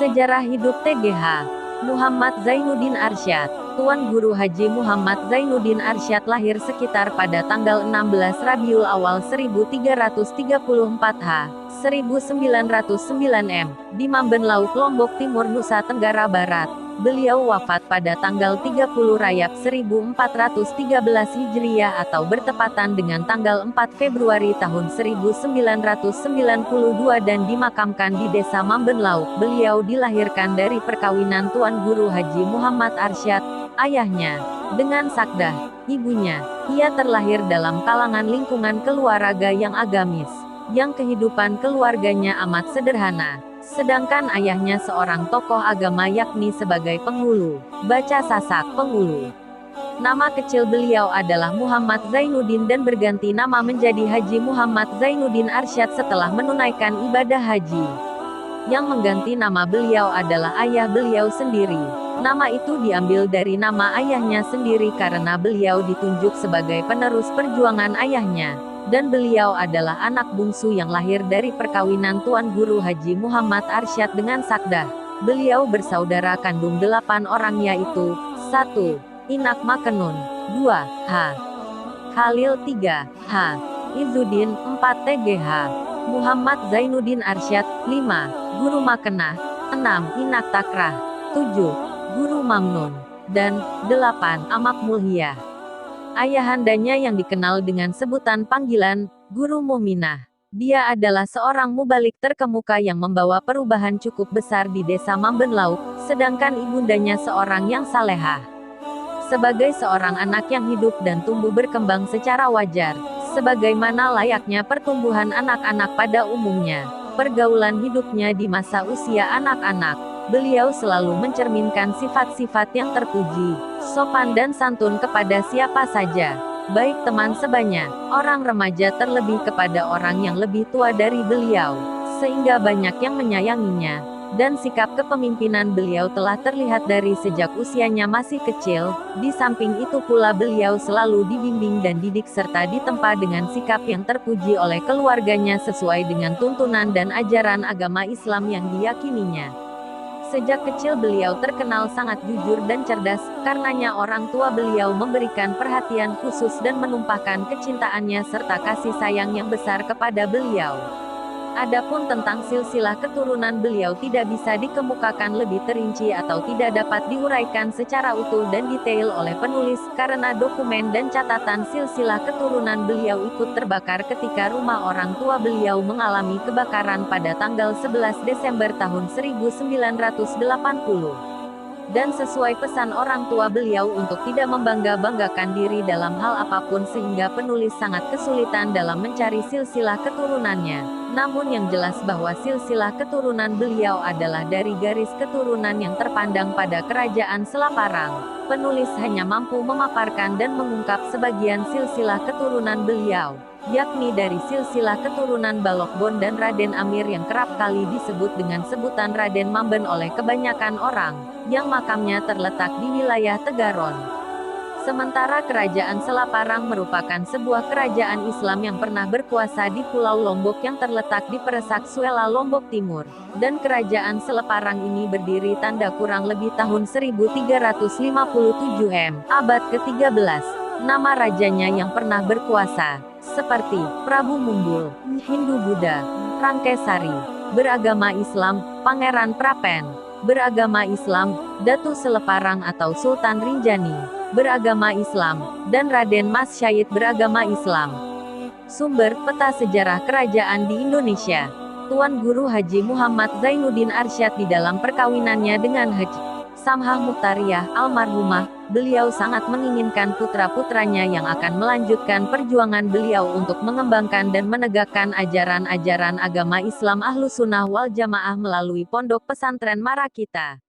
Sejarah hidup TGH Muhammad Zainuddin Arsyad. Tuan Guru Haji Muhammad Zainuddin Arsyad lahir sekitar pada tanggal 16 Rabiul Awal 1334 H. 1909 M. di Mamben Lauk, Lombok Timur, Nusa Tenggara Barat. Beliau wafat pada tanggal 30 Rajab 1413 Hijriah atau bertepatan dengan tanggal 4 Februari tahun 1992 dan dimakamkan di Desa Mamben Lauk. Beliau dilahirkan dari perkawinan Tuan Guru Haji Muhammad Arsyad, ayahnya, dengan Sakdah, ibunya. Ia terlahir dalam kalangan lingkungan keluarga yang agamis, yang kehidupan keluarganya amat sederhana. Sedangkan ayahnya seorang tokoh agama yakni sebagai penghulu, baca Sasak, penghulu. Nama kecil beliau adalah Muhammad Zainuddin dan berganti nama menjadi Haji Muhammad Zainuddin Arsyad setelah menunaikan ibadah haji. Yang mengganti nama beliau adalah ayah beliau sendiri. Nama itu diambil dari nama ayahnya sendiri karena beliau ditunjuk sebagai penerus perjuangan ayahnya. Dan beliau adalah anak bungsu yang lahir dari perkawinan Tuan Guru Haji Muhammad Arsyad dengan Sakdah. Beliau bersaudara kandung 8 orang yaitu 1. Inak Makenun 2. H. Khalil 3. H. Izzuddin 4. TGH Muhammad Zainuddin Arsyad 5. Guru Makenah 6. Inak Takrah 7. Guru Mamnun dan 8. Amak Mulhiyah. Ayahandanya yang dikenal dengan sebutan panggilan Guru Muminah. Dia adalah seorang mubalik terkemuka yang membawa perubahan cukup besar di Desa Mamben Lauk, sedangkan ibundanya seorang yang salehah. Sebagai seorang anak yang hidup dan tumbuh berkembang secara wajar, sebagaimana layaknya pertumbuhan anak-anak pada umumnya, pergaulan hidupnya di masa usia anak-anak, beliau selalu mencerminkan sifat-sifat yang terpuji, sopan dan santun kepada siapa saja, baik teman sebaya, orang remaja terlebih kepada orang yang lebih tua dari beliau, sehingga banyak yang menyayanginya. Dan sikap kepemimpinan beliau telah terlihat dari sejak usianya masih kecil. Di samping itu pula beliau selalu dibimbing dan didik serta ditempa dengan sikap yang terpuji oleh keluarganya sesuai dengan tuntunan dan ajaran agama Islam yang diyakininya. Sejak kecil beliau terkenal sangat jujur dan cerdas, karenanya orang tua beliau memberikan perhatian khusus dan menumpahkan kecintaannya serta kasih sayang yang besar kepada beliau. Adapun tentang silsilah keturunan beliau tidak bisa dikemukakan lebih terinci atau tidak dapat diuraikan secara utuh dan detail oleh penulis, karena dokumen dan catatan silsilah keturunan beliau ikut terbakar ketika rumah orang tua beliau mengalami kebakaran pada tanggal 11 Desember tahun 1980. Dan sesuai pesan orang tua beliau untuk tidak membangga-banggakan diri dalam hal apapun sehingga penulis sangat kesulitan dalam mencari silsilah keturunannya. Namun yang jelas bahwa silsilah keturunan beliau adalah dari garis keturunan yang terpandang pada kerajaan Selaparang. Penulis hanya mampu memaparkan dan mengungkap sebagian silsilah keturunan beliau, yakni dari silsilah keturunan Balokbon dan Raden Amir yang kerap kali disebut dengan sebutan Raden Mamben oleh kebanyakan orang, yang makamnya terletak di wilayah Tegaron. Sementara kerajaan Selaparang merupakan sebuah kerajaan Islam yang pernah berkuasa di Pulau Lombok yang terletak di Peresak Suela, Lombok Timur. Dan kerajaan Selaparang ini berdiri tanda kurang lebih tahun 1357 M, abad ke-13. Nama rajanya yang pernah berkuasa, seperti Prabu Mumbul, Hindu Buddha, Rangkesari, beragama Islam, Pangeran Prapen, beragama Islam, Datu Seleparang atau Sultan Rinjani, beragama Islam, dan Raden Mas Syahid beragama Islam. Sumber peta sejarah kerajaan di Indonesia. Tuan Guru Haji Muhammad Zainuddin Arsyad di dalam perkawinannya dengan Haji Samhah Mukhtariyah almarhumah, beliau sangat menginginkan putra-putranya yang akan melanjutkan perjuangan beliau untuk mengembangkan dan menegakkan ajaran-ajaran agama Islam Ahlus Sunnah wal Jamaah melalui Pondok Pesantren Marakita.